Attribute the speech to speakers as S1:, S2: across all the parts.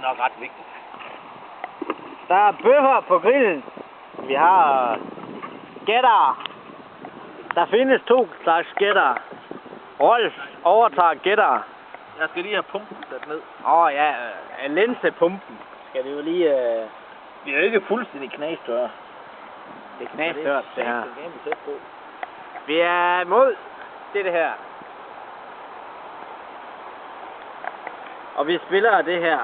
S1: nok ret vigtigt.
S2: Der er bøffer på grillen. Vi har gætter. Der findes 2 slags gætter. Rolf overtager gætter.
S1: Jeg skal lige have pumpen sat ned.
S2: Ja, linsepumpen skal det jo lige...
S1: Vi er jo ikke fuldstændig knastørre.
S2: Det er knastørt, det her.
S1: Tæt på.
S2: Vi er imod det her. Og vi spiller det her.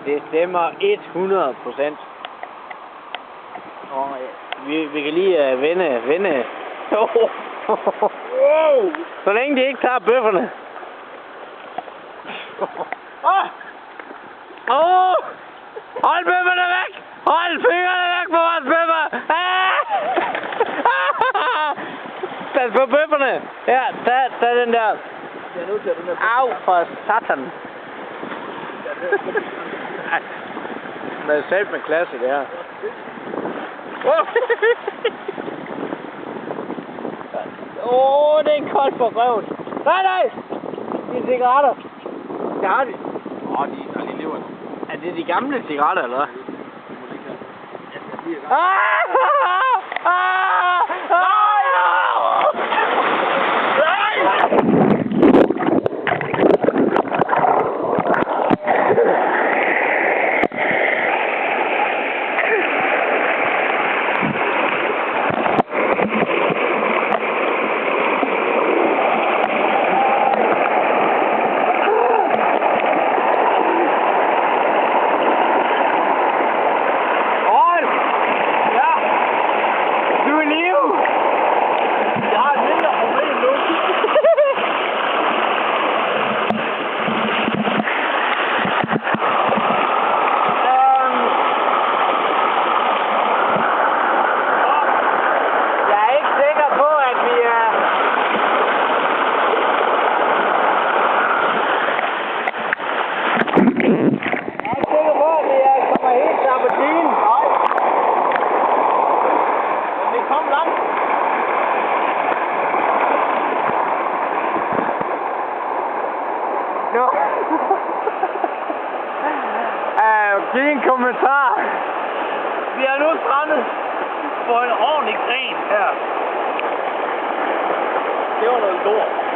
S2: Det stemmer 100%. Vi kan lige vende.
S1: Wow!
S2: Så længe de ikke tager bøfferne. Hold bøfferne væk! Hold fingrene væk på vores bøffer! Pas på bøfferne! Ja, tag den der.
S1: Jeg er nødt til at den der.
S2: Au for satan. Det er selv med klasse, det her. Det er koldt på røven. Nej! Det er cigaretter. Det har de.
S1: Der lige lever nu.
S2: Er det de gamle cigaretter, eller hvad? Giv en kommentar.
S1: Vi er nu strandet på en ordentlig gren her. Det var noget lort.